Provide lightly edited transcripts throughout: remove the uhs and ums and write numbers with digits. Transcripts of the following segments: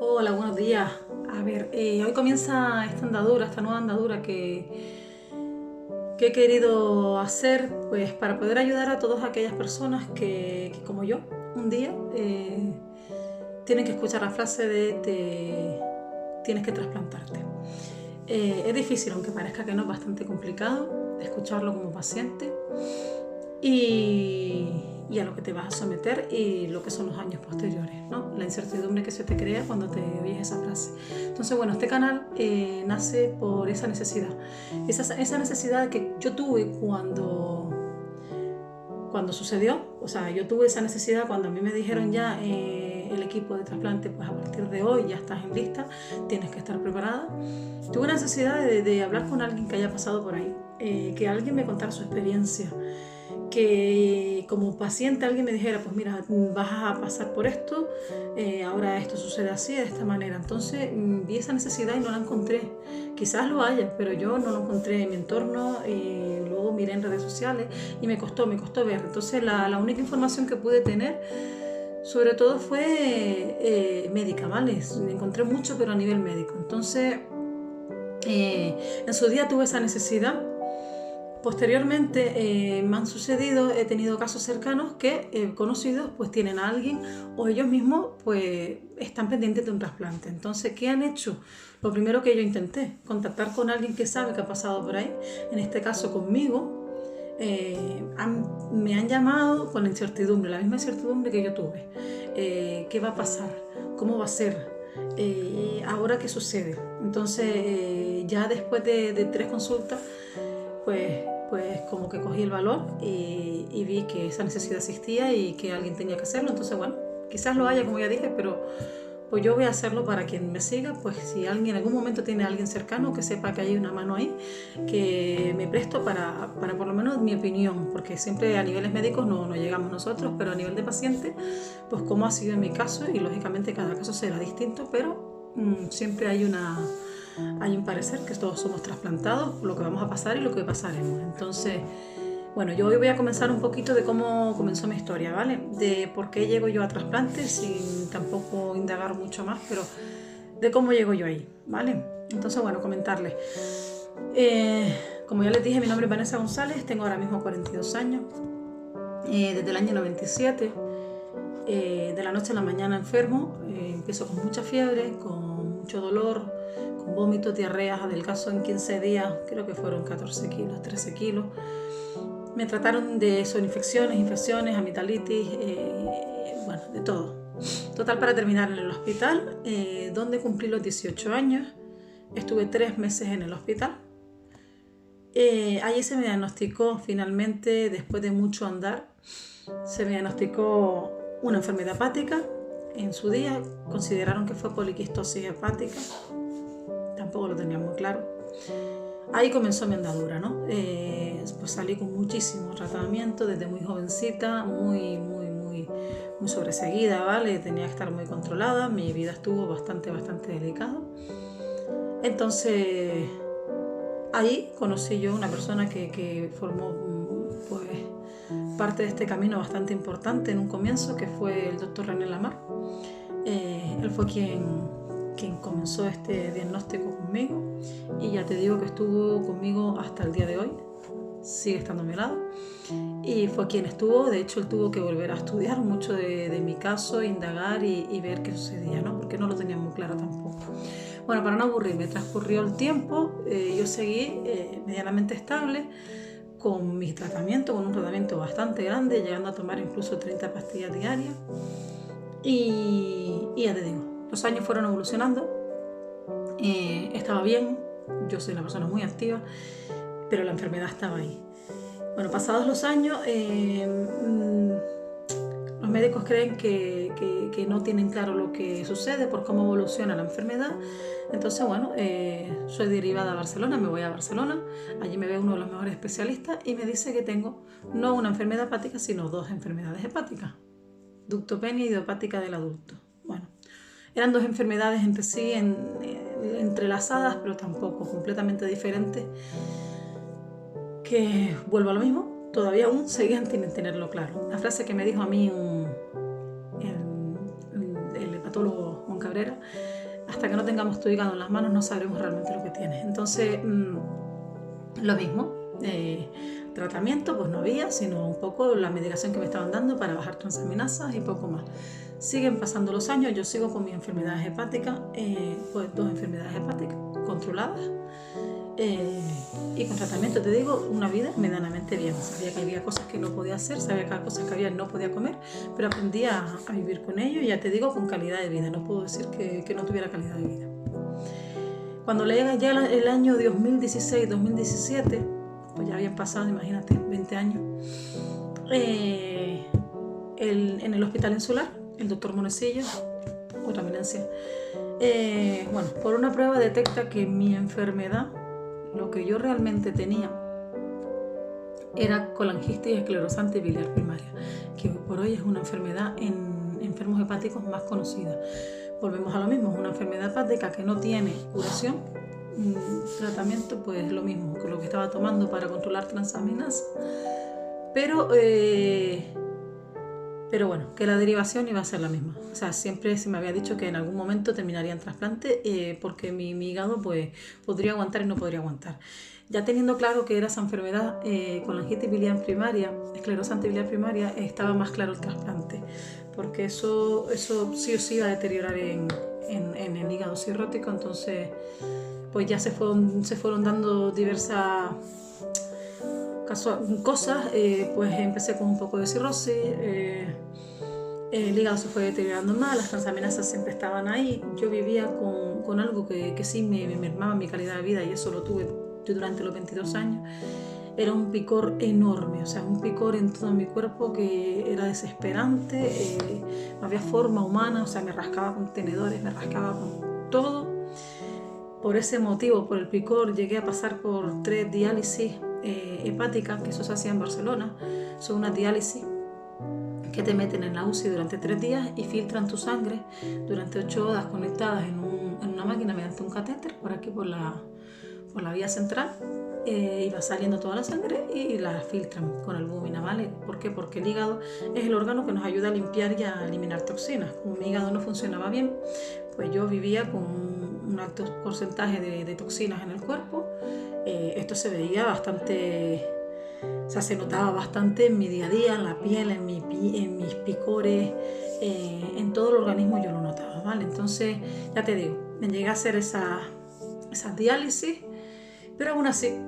Hola, buenos días. A ver, hoy comienza esta nueva andadura que he querido hacer pues para poder ayudar a todas aquellas personas que como yo, un día tienen que escuchar la frase de tienes que trasplantarte. Es difícil, aunque parezca que no, es bastante complicado escucharlo como paciente y a lo que te vas a someter y lo que son los años posteriores, ¿no? La incertidumbre que se te crea cuando te oyes esa frase. Entonces, bueno, este canal nace por esa necesidad. Esa necesidad que yo tuve cuando sucedió. O sea, yo tuve esa necesidad cuando a mí me dijeron ya el equipo de trasplante, pues a partir de hoy ya estás en lista, tienes que estar preparada. Tuve la necesidad de hablar con alguien que haya pasado por ahí, que alguien me contara su experiencia, que como paciente alguien me dijera, pues mira, vas a pasar por esto, ahora esto sucede así, de esta manera. Entonces vi esa necesidad y no la encontré. Quizás lo haya, pero yo no lo encontré en mi entorno. Luego miré en redes sociales y me costó ver. Entonces la única información que pude tener sobre todo fue médica, ¿vale? Encontré mucho, pero a nivel médico. Entonces en su día tuve esa necesidad. Posteriormente me han sucedido, he tenido casos cercanos que conocidos pues tienen a alguien o ellos mismos pues están pendientes de un trasplante. Entonces, ¿qué han hecho? Lo primero que yo intenté, contactar con alguien que sabe que ha pasado por ahí, en este caso conmigo. Me han llamado con la incertidumbre, la misma incertidumbre que yo tuve. ¿Qué va a pasar? ¿Cómo va a ser? ¿Ahora qué sucede? Entonces, ya después de 3 consultas, pues como que cogí el valor y vi que esa necesidad existía y que alguien tenía que hacerlo. Entonces, bueno, quizás lo haya, como ya dije, pero pues yo voy a hacerlo para quien me siga. Pues si alguien en algún momento tiene a alguien cercano que sepa que hay una mano ahí, que me presto para por lo menos mi opinión, porque siempre a niveles médicos no llegamos nosotros, pero a nivel de paciente, pues como ha sido en mi caso, y lógicamente cada caso será distinto, pero siempre hay un parecer que todos somos trasplantados, lo que vamos a pasar y lo que pasaremos. Entonces, bueno, yo hoy voy a comenzar un poquito de cómo comenzó mi historia, ¿vale? De por qué llego yo a trasplantes, sin tampoco indagar mucho más, pero de cómo llego yo ahí, ¿vale? Entonces, bueno, comentarles. Como ya les dije, mi nombre es Vanessa González, tengo ahora mismo 42 años, desde el año 97. De la noche a la mañana enfermo, empiezo con mucha fiebre, con mucho dolor, con vómitos, diarreas, adelgazo en 15 días, creo que fueron 14 kilos, 13 kilos. Me trataron de infecciones, amigdalitis, bueno, de todo. Total, para terminar en el hospital, donde cumplí los 18 años, estuve 3 meses en el hospital. Allí se me diagnosticó finalmente, después de mucho andar, se me diagnosticó una enfermedad hepática. En su día consideraron que fue poliquistosis hepática, tampoco lo tenía muy claro. Ahí comenzó mi andadura, ¿no? Pues salí con muchísimo tratamiento desde muy jovencita, muy sobreseguida, ¿vale? Tenía que estar muy controlada, mi vida estuvo bastante delicada. Entonces, ahí conocí yo una persona que formó pues parte de este camino bastante importante en un comienzo, que fue el doctor René Lamar. Él fue quien comenzó este diagnóstico conmigo y ya te digo que estuvo conmigo hasta el día de hoy, sigue estando a mi lado y fue quien estuvo. De hecho, él tuvo que volver a estudiar mucho de mi caso, indagar y ver qué sucedía, ¿no? Porque no lo tenía muy claro tampoco. Bueno, para no aburrirme, transcurrió el tiempo, yo seguí medianamente estable con mi tratamiento, con un tratamiento bastante grande, llegando a tomar incluso 30 pastillas diarias. Y ya te digo, los años fueron evolucionando, estaba bien, yo soy una persona muy activa, pero la enfermedad estaba ahí. Bueno, pasados los años, los médicos creen que no tienen claro lo que sucede por cómo evoluciona la enfermedad. Entonces, bueno, soy derivada a Barcelona, me voy a Barcelona, allí me ve uno de los mejores especialistas y me dice que tengo no una enfermedad hepática, sino 2 enfermedades hepáticas, ductopenia y idiopática del adulto. Bueno, eran 2 enfermedades entre sí, entrelazadas, pero tampoco completamente diferentes, que vuelvo a lo mismo, todavía aún seguían sin tenerlo claro. La frase que me dijo a mí el hepatólogo Juan Cabrera, hasta que no tengamos tu hígado en las manos no sabremos realmente lo que tienes. Entonces, lo mismo, tratamiento pues no había, sino un poco la medicación que me estaban dando para bajar transaminasas y poco más. Siguen pasando los años, yo sigo con mis enfermedades hepáticas, pues 2 enfermedades hepáticas controladas, y con tratamiento, te digo, una vida medianamente bien. Sabía que había cosas que no podía hacer, sabía que había cosas que no podía comer, pero aprendí a vivir con ello, y ya te digo, con calidad de vida. No puedo decir que no tuviera calidad de vida. Cuando le llega ya el año 2016-2017, pues ya habían pasado, imagínate, 20 años, en el Hospital Insular, el doctor Monecillo, otra eminencia, bueno, por una prueba detecta que mi enfermedad, lo que yo realmente tenía, era colangitis esclerosante biliar primaria, que hoy por hoy es una enfermedad en enfermos hepáticos más conocida. Volvemos a lo mismo, es una enfermedad hepática que no tiene curación. Tratamiento, pues lo mismo que lo que estaba tomando para controlar transaminasas, pero bueno, que la derivación iba a ser la misma. O sea, siempre se me había dicho que en algún momento terminaría en trasplante, porque mi hígado pues podría aguantar y no podría aguantar. Ya teniendo claro que era esa enfermedad, colangitis biliar primaria, esclerosante biliar primaria, estaba más claro el trasplante, porque eso sí o sí iba a deteriorar en el hígado cirrótico. Entonces pues ya se fueron dando diversas cosas, pues empecé con un poco de cirrosis, el hígado se fue deteriorando más, las transaminasas siempre estaban ahí. Yo vivía con algo que sí me mermaba mi calidad de vida, y eso lo tuve yo durante los 22 años. Era un picor enorme, o sea, un picor en todo mi cuerpo que era desesperante, no había forma humana, o sea, me rascaba con tenedores, me rascaba con todo. Por ese motivo, por el picor, llegué a pasar por 3 diálisis hepáticas, que eso se hacía en Barcelona. Son una diálisis que te meten en la UCI durante 3 días y filtran tu sangre durante 8 horas conectadas en una máquina mediante un catéter por aquí por la vía central, y va saliendo toda la sangre y la filtran con albúmina, ¿vale? ¿Por qué? Porque el hígado es el órgano que nos ayuda a limpiar y a eliminar toxinas. Como mi hígado no funcionaba bien, pues yo vivía con un alto porcentaje de toxinas en el cuerpo. Esto se veía bastante, o sea, se notaba bastante en mi día a día, en la piel, en mis picores, en todo el organismo yo lo notaba, ¿vale? Entonces, ya te digo, me llegué a hacer esa diálisis, pero aún así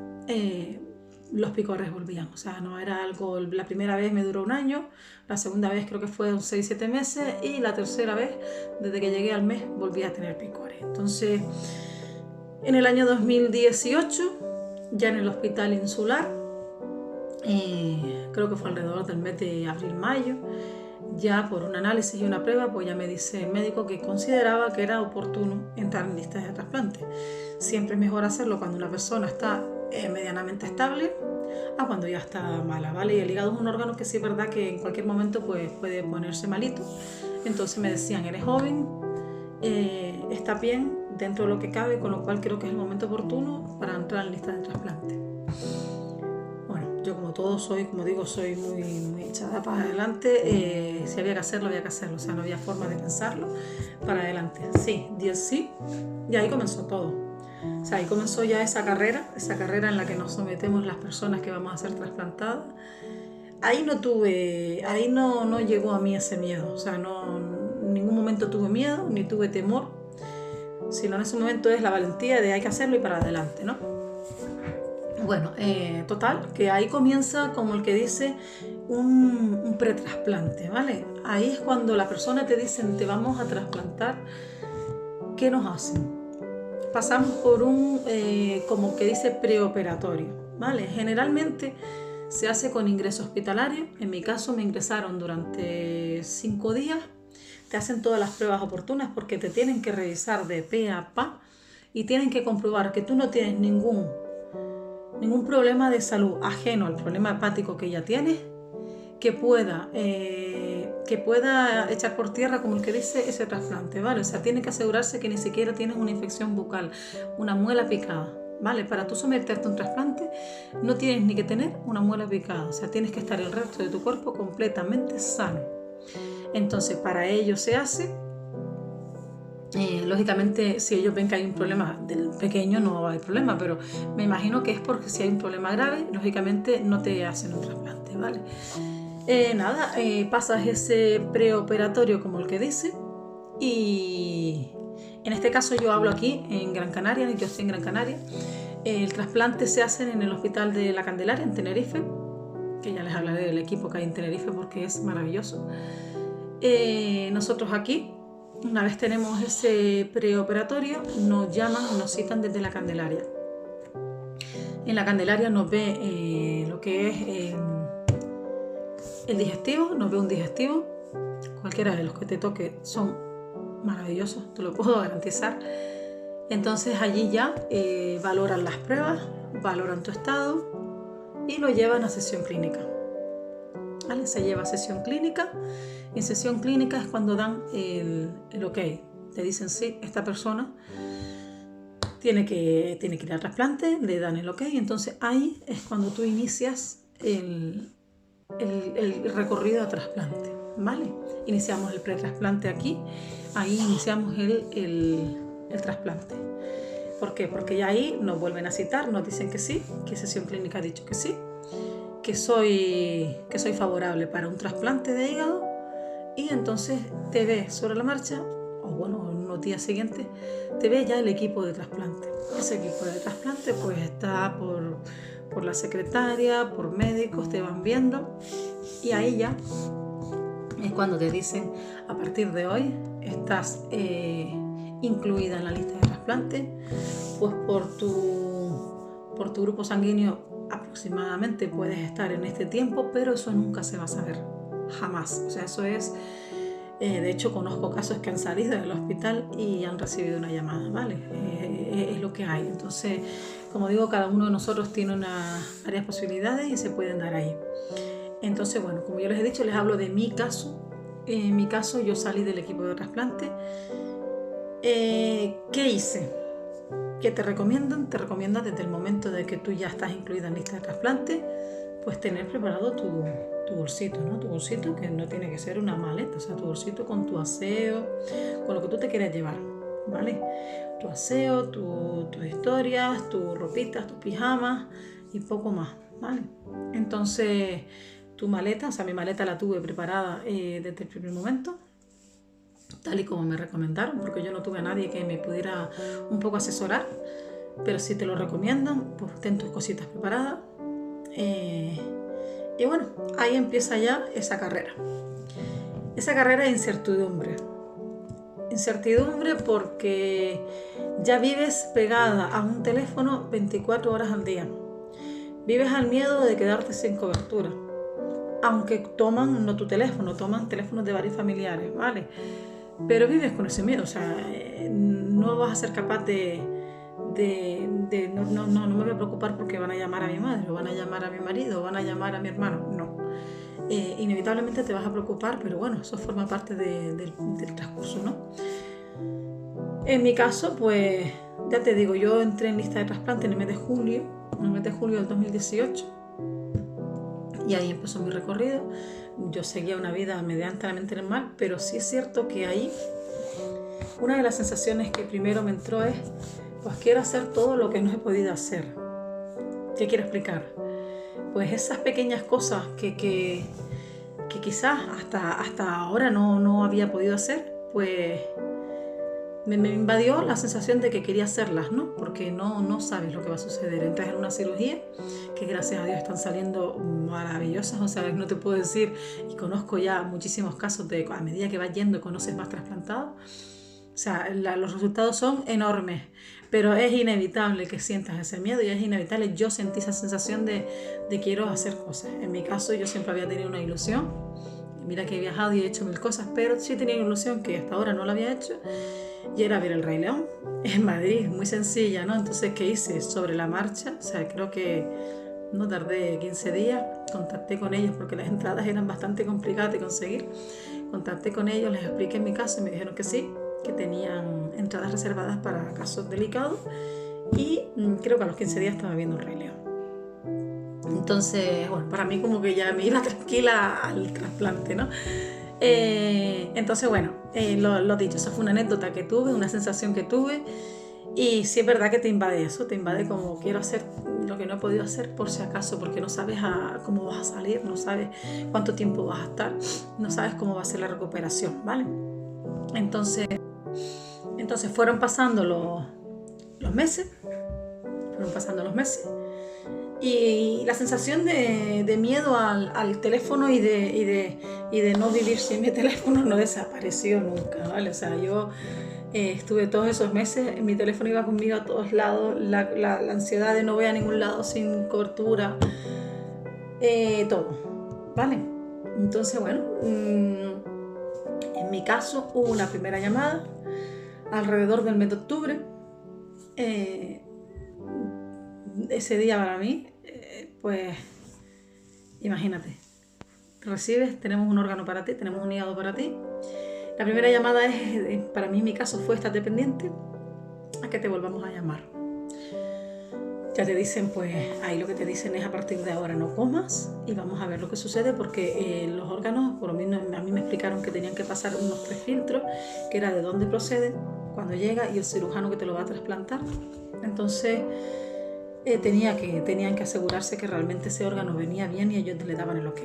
los picores volvían. O sea, no era algo, la primera vez me duró 1 año, la segunda vez creo que fue 6-7 meses, y la tercera vez, desde que llegué al mes, volví a tener picores. Entonces, en el año 2018, ya en el Hospital Insular, creo que fue alrededor del mes de abril-mayo, ya por un análisis y una prueba, pues ya me dice el médico que consideraba que era oportuno entrar en listas de trasplante. Siempre es mejor hacerlo cuando una persona está medianamente estable a cuando ya está mala, ¿vale? Y el hígado es un órgano que sí es verdad que en cualquier momento pues, puede ponerse malito. Entonces me decían, eres joven, está bien dentro de lo que cabe, con lo cual creo que es el momento oportuno para entrar en listas de trasplante. Yo como todo soy, como digo, soy muy echada para adelante. Si había que hacerlo, había que hacerlo. O sea, no había forma de pensarlo. Para adelante. Sí, 10 sí. Y ahí comenzó todo. O sea, ahí comenzó ya esa carrera en la que nos sometemos las personas que vamos a ser trasplantadas. Ahí no llegó a mí ese miedo. O sea, en ningún momento tuve miedo, ni tuve temor. Sino en ese momento es la valentía de hay que hacerlo y para adelante, ¿no? Bueno, total, que ahí comienza, como el que dice, un pretrasplante, ¿vale? Ahí es cuando la persona te dicen, te vamos a trasplantar. ¿Qué nos hacen? Pasamos por un, como que dice, preoperatorio, ¿vale? Generalmente se hace con ingreso hospitalario. En mi caso me ingresaron durante 5 días. Te hacen todas las pruebas oportunas porque te tienen que revisar de pe a pa y tienen que comprobar que tú no tienes ningún problema de salud ajeno al problema hepático que ya tienes, que pueda echar por tierra, como el que dice, ese trasplante, ¿vale? O sea, tiene que asegurarse que ni siquiera tienes una infección bucal, una muela picada, ¿vale? Para tú someterte a un trasplante no tienes ni que tener una muela picada, o sea, tienes que estar el resto de tu cuerpo completamente sano. Entonces, para ello se hace Lógicamente, si ellos ven que hay un problema del pequeño, no va a haber problema, pero me imagino que es porque si hay un problema grave, lógicamente no te hacen un trasplante, ¿vale? Pasas ese preoperatorio como el que dice, y en este caso yo hablo aquí en Gran Canaria, yo estoy en Gran Canaria. El trasplante se hace en el Hospital de la Candelaria, en Tenerife, que ya les hablaré del equipo que hay en Tenerife porque es maravilloso. Nosotros aquí, una vez tenemos ese preoperatorio, nos llaman, nos citan desde la Candelaria. En la Candelaria nos ve lo que es el digestivo, nos ve un digestivo. Cualquiera de los que te toque son maravillosos, te lo puedo garantizar. Entonces allí ya valoran las pruebas, valoran tu estado y lo llevan a sesión clínica. ¿Vale? Se lleva a sesión clínica. En sesión clínica es cuando dan el ok. Te dicen sí, esta persona tiene que ir al trasplante, le dan el ok. Entonces ahí es cuando tú inicias el recorrido a trasplante. ¿Vale? Iniciamos el pretrasplante aquí. Ahí iniciamos el trasplante. ¿Por qué? Porque ya ahí nos vuelven a citar, nos dicen que sí, que sesión clínica ha dicho que sí, que soy favorable para un trasplante de hígado, y entonces te ve sobre la marcha, o bueno, en unos días siguientes, te ve ya el equipo de trasplante. Ese equipo de trasplante pues está por la secretaria, por médicos, te van viendo, y ahí ya es cuando te dicen, a partir de hoy estás incluida en la lista de trasplante, pues por tu grupo sanguíneo aproximadamente puedes estar en este tiempo, pero eso nunca se va a saber, jamás. O sea, eso es, de hecho conozco casos que han salido del hospital y han recibido una llamada, ¿vale? Es lo que hay. Entonces, como digo, cada uno de nosotros tiene varias posibilidades y se pueden dar ahí. Entonces, bueno, como yo les he dicho, les hablo de mi caso. En mi caso, yo salí del equipo de trasplante. ¿Qué hice? ¿Qué te recomiendan? Te recomiendan desde el momento de que tú ya estás incluida en lista de trasplante, pues tener preparado tu bolsito, ¿no? Tu bolsito, que no tiene que ser una maleta, o sea, tu bolsito con tu aseo, con lo que tú te quieras llevar, ¿vale? Tu aseo, tus historias, tus ropitas, tus pijamas y poco más, ¿vale? Entonces, tu maleta, o sea, mi maleta la tuve preparada desde el primer momento, tal y como me recomendaron, porque yo no tuve a nadie que me pudiera un poco asesorar, pero si te lo recomiendan, pues ten tus cositas preparadas. Y bueno, ahí empieza ya esa carrera. Esa carrera de incertidumbre. Incertidumbre porque ya vives pegada a un teléfono 24 horas al día. Vives al miedo de quedarte sin cobertura. Aunque toman, no tu teléfono, toman teléfonos de varios familiares, ¿vale? Pero vives con ese miedo, o sea, no vas a ser capaz no me voy a preocupar porque van a llamar a mi madre, o van a llamar a mi marido, o van a llamar a mi hermano, no. Inevitablemente te vas a preocupar, pero bueno, eso forma parte del transcurso, ¿no? En mi caso, pues, ya te digo, yo entré en lista de trasplante en el mes de julio del 2018, y ahí empezó mi recorrido. Yo seguía una vida medianamente normal, pero sí es cierto que ahí una de las sensaciones que primero me entró es, pues quiero hacer todo lo que no he podido hacer. ¿Qué quiero explicar? Pues esas pequeñas cosas que quizás hasta ahora no había podido hacer, pues me invadió la sensación de que quería hacerlas, ¿no? Porque no sabes lo que va a suceder. Entras en una cirugía que gracias a Dios están saliendo maravillosas, o sea, no te puedo decir, y conozco ya muchísimos casos de a medida que vas yendo conoces más trasplantados. O sea, los resultados son enormes, pero es inevitable que sientas ese miedo y es inevitable. Yo sentí esa sensación de quiero hacer cosas. En mi caso, yo siempre había tenido una ilusión. Mira que he viajado y he hecho mil cosas, pero sí tenía una ilusión que hasta ahora no la había hecho, y era ver el Rey León en Madrid, muy sencilla, ¿no? Entonces, ¿qué hice? Sobre la marcha, o sea, creo que no tardé 15 días, contacté con ellos porque las entradas eran bastante complicadas de conseguir. Contacté con ellos, les expliqué mi caso y me dijeron que sí, que tenían entradas reservadas para casos delicados, y creo que a los 15 días estaba viendo el Rey León. Entonces, bueno, para mí como que ya me iba tranquila al trasplante, ¿no? Entonces, bueno, lo dicho, esa fue una anécdota que tuve, una sensación que tuve. Y sí es verdad que te invade eso, te invade como quiero hacer lo que no he podido hacer por si acaso, porque no sabes cómo vas a salir, no sabes cuánto tiempo vas a estar, no sabes cómo va a ser la recuperación, ¿vale? Entonces fueron pasando los meses, y la sensación de miedo al teléfono y de no vivir sin mi teléfono no desapareció nunca, ¿vale? O sea, yo estuve todos esos meses, mi teléfono iba conmigo a todos lados, la ansiedad de no voy a ningún lado sin cobertura, todo, ¿vale? Entonces, bueno, en mi caso hubo una primera llamada alrededor del mes de octubre. Ese día para mí, pues imagínate, recibes, tenemos un órgano para ti, tenemos un hígado para ti. La primera llamada para mí en mi caso fue estate pendiente a que te volvamos a llamar. Ya te dicen, pues ahí lo que te dicen es a partir de ahora no comas y vamos a ver lo que sucede, porque los órganos, por lo menos a mí me explicaron que tenían que pasar unos 3 filtros, que era de dónde procede, cuando llega y el cirujano que te lo va a trasplantar. Entonces tenían que asegurarse que realmente ese órgano venía bien y ellos le daban el ok.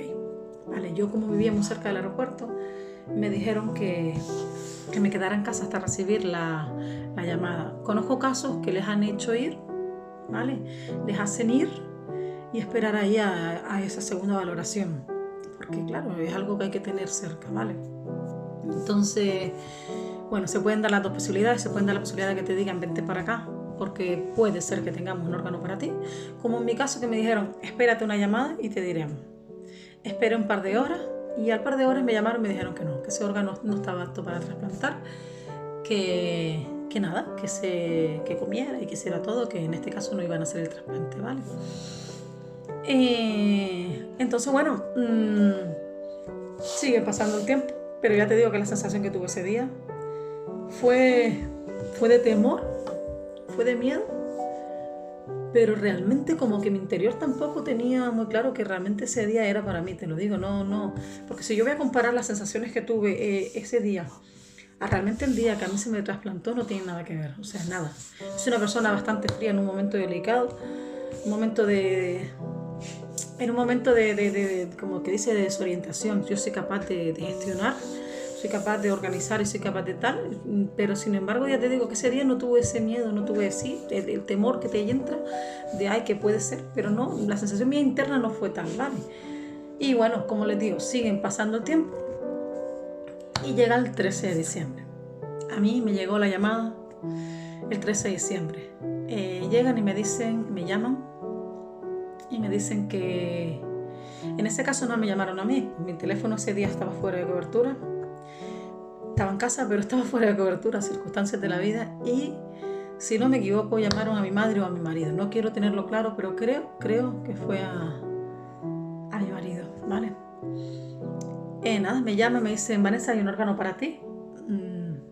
Vale, yo como vivía muy cerca del aeropuerto, me dijeron que me quedara en casa hasta recibir la llamada. Conozco casos que les han hecho ir, ¿vale? Les hacen ir y esperar ahí a esa segunda valoración, porque claro, es algo que hay que tener cerca, ¿vale? Entonces, bueno, se pueden dar las dos posibilidades. Se pueden dar la posibilidad de que te digan vente para acá, porque puede ser que tengamos un órgano para ti, como en mi caso, que me dijeron espérate una llamada y te diremos. Esperé un par de horas y al par de horas me llamaron y me dijeron que no, que ese órgano no estaba apto para trasplantar, que nada, que comiera y que hiciera todo, que en este caso no iban a hacer el trasplante, ¿vale? Entonces, bueno, sigue pasando el tiempo, pero ya te digo que la sensación que tuve ese día fue de temor, fue de miedo, pero realmente como que mi interior tampoco tenía muy claro que realmente ese día era para mí, te lo digo, no, porque si yo voy a comparar las sensaciones que tuve ese día a realmente el día que a mí se me trasplantó, no tiene nada que ver, o sea, nada. Soy una persona bastante fría en un momento delicado, en un momento de como que dice, de desorientación. Yo soy capaz de gestionar, soy capaz de organizar y soy capaz de tal, pero sin embargo ya te digo que ese día no tuve ese miedo, no tuve el temor que te entra de ay, que puede ser, pero no, la sensación mía interna no fue tal, ¿vale? Y bueno, como les digo, siguen pasando el tiempo y llega el 13 de diciembre. A mí me llegó la llamada el 13 de diciembre. Llegan y me llaman y me dicen que en ese caso no me llamaron a mí, mi teléfono ese día estaba fuera de cobertura. Estaba en casa, pero estaba fuera de cobertura, circunstancias de la vida, y si no me equivoco llamaron a mi madre o a mi marido. No quiero tenerlo claro, pero creo que fue a mi marido, ¿vale? Nada, me llaman, me dicen Vanessa, hay un órgano para ti.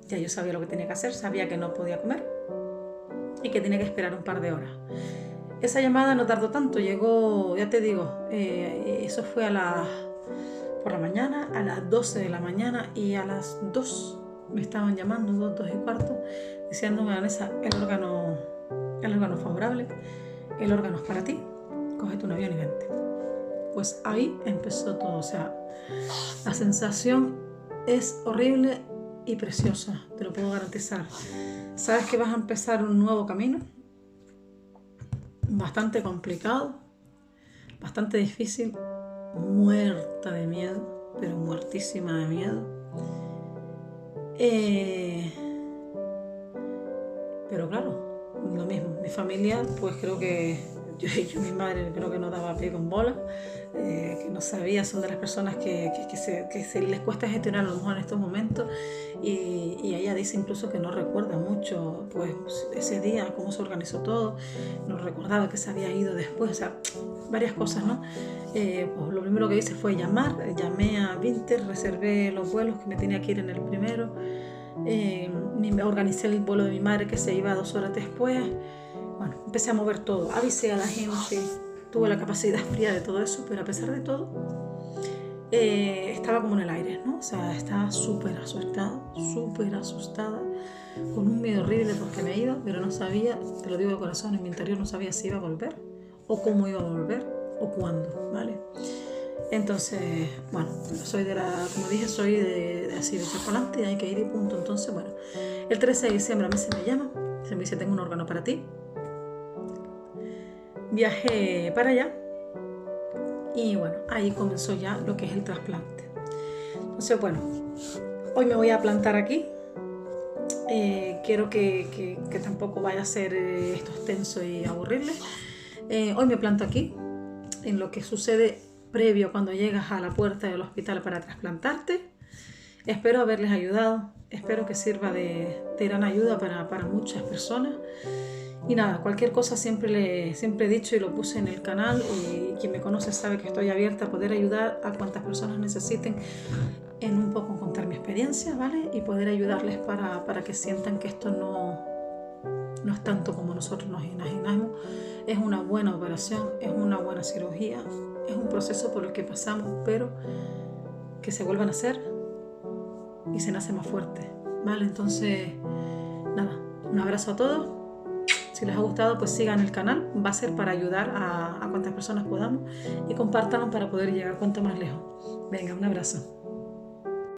Ya yo sabía lo que tenía que hacer, sabía que no podía comer y que tenía que esperar un par de horas. Esa llamada no tardó tanto, llegó, ya te digo, eso fue por la mañana, a las 12 de la mañana, y a las 2 me estaban llamando, 2 y cuarto, diciéndome, Vanessa, el órgano favorable, el órgano es para ti, cógete un avión y vente. Pues ahí empezó todo, o sea, la sensación es horrible y preciosa, te lo puedo garantizar. Sabes que vas a empezar un nuevo camino, bastante complicado, bastante difícil, muerta de miedo, pero muertísima de miedo. Pero claro, lo mismo, mi familia, pues creo que yo mi madre creo que no daba pie con bola, que no sabía, son de las personas que se les cuesta gestionar a lo mejor en estos momentos, y ella dice incluso que no recuerda mucho pues ese día, cómo se organizó todo, no recordaba que se había ido después, o sea, varias cosas, ¿no? Pues lo primero que hice fue llamé a Vinter, reservé los vuelos que me tenía que ir en el primero, organicé el vuelo de mi madre que se iba 2 horas después. Bueno, empecé a mover todo, avisé a la gente, tuve la capacidad fría de todo eso, pero a pesar de todo, estaba como en el aire, ¿no? O sea, estaba súper asustada, con un miedo horrible porque me iba, pero no sabía, te lo digo de corazón, en mi interior no sabía si iba a volver, o cómo iba a volver, o cuándo, ¿vale? Entonces, bueno, soy como dije, soy de así, de echar para adelante y hay que ir y punto. Entonces, bueno, el 13 de diciembre a mí se me llama, se me dice, tengo un órgano para ti. Viajé para allá y bueno, ahí comenzó ya lo que es el trasplante. Entonces, bueno, hoy me voy a plantar aquí. Quiero que tampoco vaya a ser esto extenso y aburrible. Hoy me planto aquí, en lo que sucede previo cuando llegas a la puerta del hospital para trasplantarte. Espero haberles ayudado, espero que sirva de gran ayuda para muchas personas. Y nada, cualquier cosa siempre he dicho y lo puse en el canal, y quien me conoce sabe que estoy abierta a poder ayudar a cuantas personas necesiten en un poco contar mi experiencia, ¿vale? Y poder ayudarles para que sientan que esto no es tanto como nosotros nos imaginamos. Es una buena operación, es una buena cirugía, es un proceso por el que pasamos, pero que se vuelvan a hacer y se nace más fuerte, ¿vale? Entonces, nada, un abrazo a todos. Si les ha gustado, pues sigan el canal, va a ser para ayudar a cuantas personas podamos, y compártanlo para poder llegar cuanto más lejos. Venga, un abrazo.